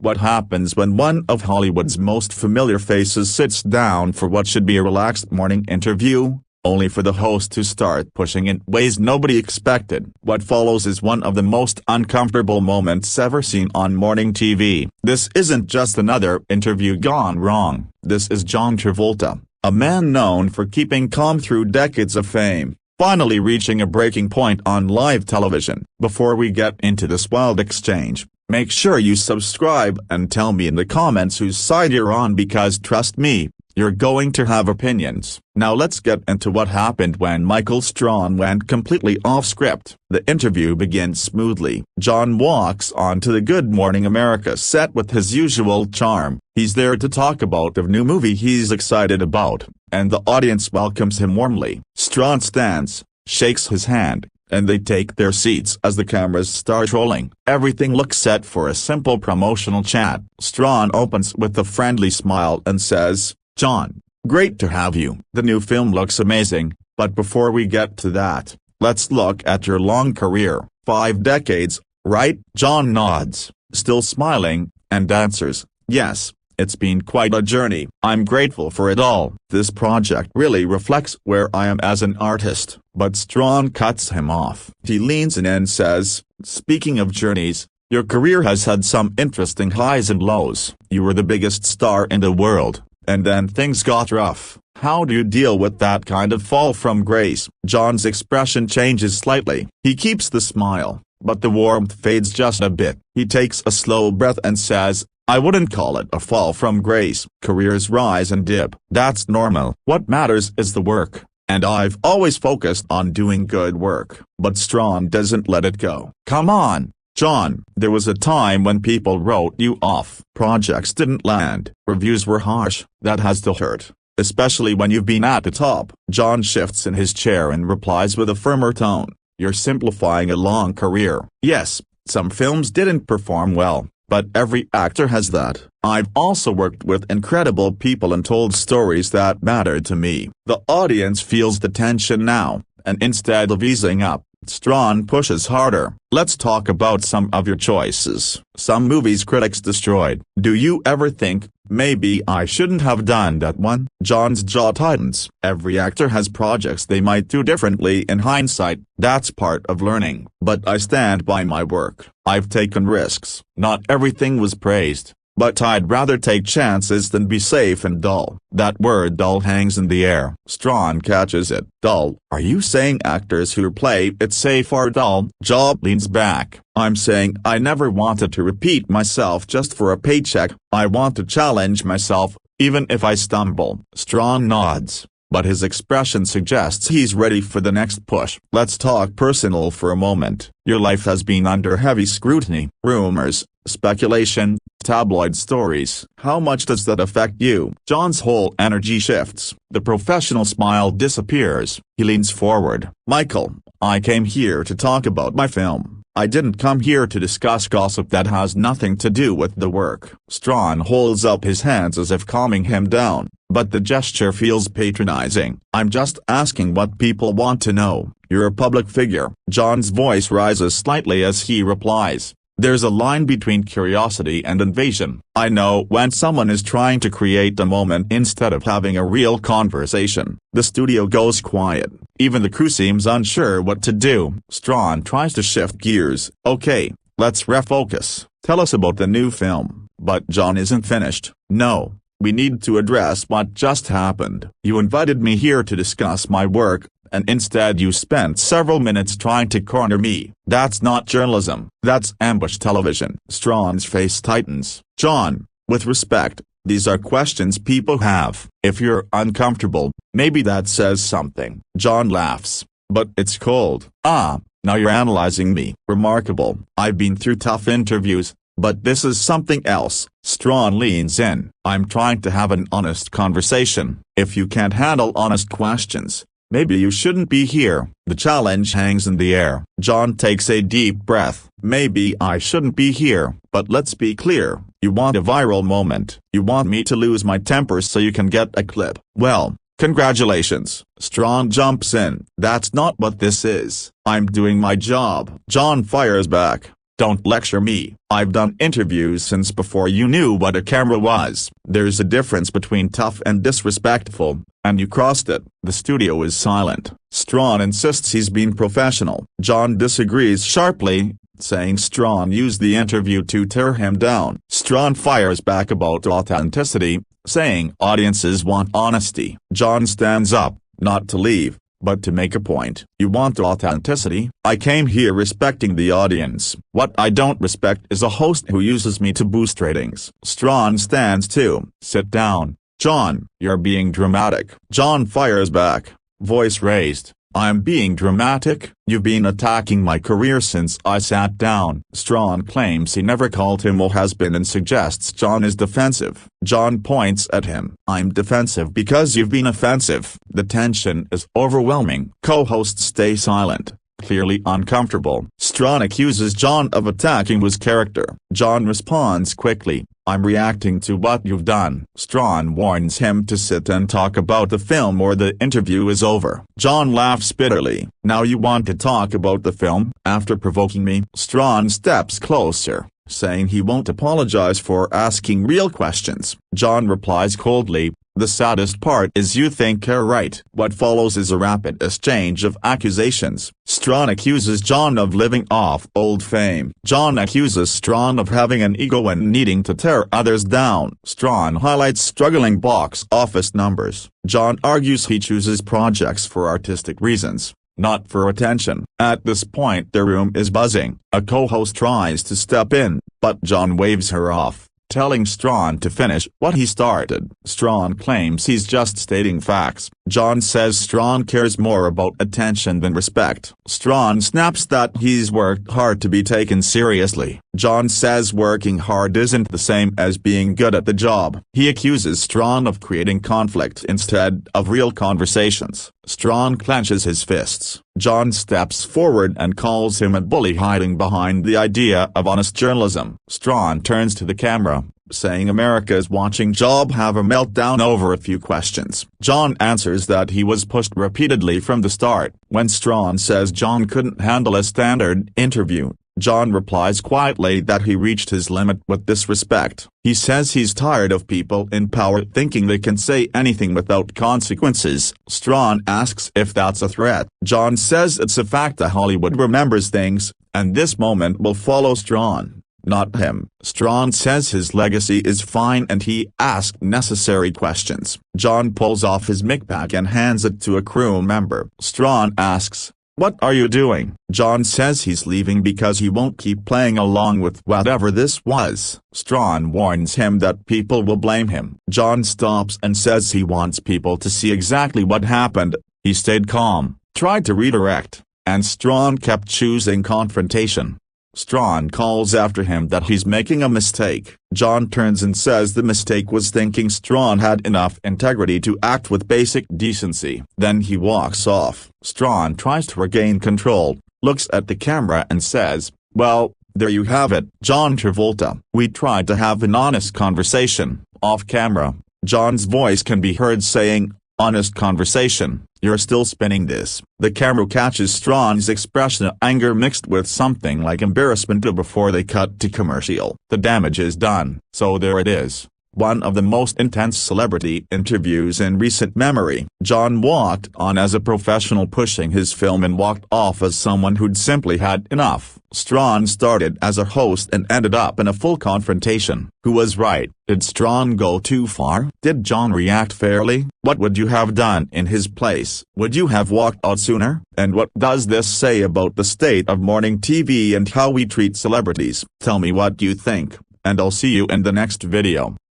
What happens when one of Hollywood's most familiar faces sits down for what should be a relaxed morning interview, only for the host to start pushing in ways nobody expected? What follows is one of the most uncomfortable moments ever seen on morning TV. This isn't just another interview gone wrong. This is John Travolta, a man known for keeping calm through decades of fame, finally reaching a breaking point on live television. Before we get into this wild exchange, make sure you subscribe and tell me in the comments whose side you're on, because trust me, you're going to have opinions. Now let's get into what happened when Michael Strahan went completely off script. The interview begins smoothly. John walks onto the Good Morning America set with his usual charm. He's there to talk about the new movie he's excited about, and the audience welcomes him warmly. Strahan stands, shakes his hand, and they take their seats as the cameras start rolling. Everything looks set for a simple promotional chat. Strahan opens with a friendly smile and says, "John, great to have you. The new film looks amazing, but before we get to that, let's look at your long career. 5 decades, right?" John nods, still smiling, and answers, "Yes. It's been quite a journey. I'm grateful for it all. This project really reflects where I am as an artist." But Strahan cuts him off. He leans in and says, "Speaking of journeys, your career has had some interesting highs and lows. You were the biggest star in the world, and then things got rough. How do you deal with that kind of fall from grace?" John's expression changes slightly. He keeps the smile, but the warmth fades just a bit. He takes a slow breath and says, "I wouldn't call it a fall from grace. Careers rise and dip. That's normal. What matters is the work, and I've always focused on doing good work." But Strahan doesn't let it go. "Come on, John, there was a time when people wrote you off. Projects didn't land. Reviews were harsh. That has to hurt, especially when you've been at the top." John shifts in his chair and replies with a firmer tone, "You're simplifying a long career. Yes, some films didn't perform well, but every actor has that. I've also worked with incredible people and told stories that mattered to me." The audience feels the tension now, and instead of easing up, Strahan pushes harder. "Let's talk about some of your choices. Some movies critics destroyed. Do you ever think, maybe I shouldn't have done that one?" John's jaw tightens. Every actor has projects they might do differently in hindsight. That's part of learning. "But I stand by my work. I've taken risks. Not everything was praised, but I'd rather take chances than be safe and dull." That word dull hangs in the air. Strahan catches it. "Dull? Are you saying actors who play it safe are dull?" Job leans back. "I'm saying I never wanted to repeat myself just for a paycheck. I want to challenge myself, even if I stumble." Strahan nods, but his expression suggests he's ready for the next push. "Let's talk personal for a moment. Your life has been under heavy scrutiny. Rumors, speculation, tabloid stories. How much does that affect you?" John's whole energy shifts. The professional smile disappears. He leans forward. "Michael, I came here to talk about my film. I didn't come here to discuss gossip that has nothing to do with the work." Strahan holds up his hands as if calming him down, but the gesture feels patronizing. "I'm just asking what people want to know. You're a public figure." John's voice rises slightly as he replies, "There's a line between curiosity and invasion. I know when someone is trying to create a moment instead of having a real conversation." The studio goes quiet. Even the crew seems unsure what to do. Strahan tries to shift gears. "Okay, let's refocus. Tell us about the new film." But John isn't finished. "No, we need to address what just happened. You invited me here to discuss my work, and instead you spent several minutes trying to corner me. That's not journalism. That's ambush television." Strahan's face tightens. "John, with respect, these are questions people have. If you're uncomfortable, maybe that says something." John laughs. "But it's cold." "Ah, now you're analyzing me." "Remarkable. I've been through tough interviews, but this is something else." Strahan leans in. "I'm trying to have an honest conversation. If you can't handle honest questions, maybe you shouldn't be here." The challenge hangs in the air. John takes a deep breath. "Maybe I shouldn't be here, but let's be clear. You want a viral moment. You want me to lose my temper so you can get a clip. Well, congratulations." Strahan jumps in. "That's not what this is. I'm doing my job." John fires back. Don't lecture me. I've done interviews since before you knew what a camera was. There's a difference between tough and disrespectful, and you crossed it." The studio is silent. Strahan insists he's been professional. John disagrees sharply, saying Strahan used the interview to tear him down. Strahan fires back about authenticity, saying audiences want honesty. John stands up, not to leave, but to make a point. "You want authenticity? I came here respecting the audience. What I don't respect is a host who uses me to boost ratings." Strahan stands too. "Sit down, John, you're being dramatic." John fires back, voice raised. "I'm being dramatic? You've been attacking my career since I sat down." Strahan claims he never called him a has-been and suggests John is defensive. John points at him. "I'm defensive because you've been offensive." The tension is overwhelming. Co-hosts stay silent, clearly uncomfortable. Strahan accuses John of attacking his character. John responds quickly, "I'm reacting to what you've done." Strahan warns him to sit and talk about the film or the interview is over. John laughs bitterly. "Now you want to talk about the film, after provoking me?" Strahan steps closer, saying he won't apologize for asking real questions. John replies coldly, "The saddest part is you think you're right." What follows is a rapid exchange of accusations. Strahan accuses John of living off old fame. John accuses Strahan of having an ego and needing to tear others down. Strahan highlights struggling box office numbers. John argues he chooses projects for artistic reasons, not for attention. At this point the room is buzzing. A co-host tries to step in, but John waves her off, telling Strahan to finish what he started. Strahan claims he's just stating facts. John says Strahan cares more about attention than respect. Strahan snaps that he's worked hard to be taken seriously. John says working hard isn't the same as being good at the job. He accuses Strahan of creating conflict instead of real conversations. Strahan clenches his fists. John steps forward and calls him a bully hiding behind the idea of honest journalism. Strahan turns to the camera, saying America's watching Job have a meltdown over a few questions. John answers that he was pushed repeatedly from the start. When Strahan says John couldn't handle a standard interview, John replies quietly that he reached his limit with disrespect. He says he's tired of people in power thinking they can say anything without consequences. Strahan asks if that's a threat. John says it's a fact that Hollywood remembers things, and this moment will follow Strahan, not him. Strahan says his legacy is fine and he asked necessary questions. John pulls off his mic pack and hands it to a crew member. Strahan asks, "What are you doing?" John says he's leaving because he won't keep playing along with whatever this was. Strahan warns him that people will blame him. John stops and says he wants people to see exactly what happened. He stayed calm, tried to redirect, and Strahan kept choosing confrontation. Strahan calls after him that he's making a mistake. John turns and says the mistake was thinking Strahan had enough integrity to act with basic decency. Then he walks off. Strahan tries to regain control, looks at the camera and says, "Well, there you have it, John Travolta. We tried to have an honest conversation, off camera." John's voice can be heard saying, "Honest conversation, you're still spinning this." The camera catches Strahan's expression of anger mixed with something like embarrassment before they cut to commercial. The damage is done. So there it is. One of the most intense celebrity interviews in recent memory. John walked on as a professional pushing his film and walked off as someone who'd simply had enough. Strahan started as a host and ended up in a full confrontation. Who was right? Did Strahan go too far? Did John react fairly? What would you have done in his place? Would you have walked out sooner? And what does this say about the state of morning TV and how we treat celebrities? Tell me what you think, and I'll see you in the next video.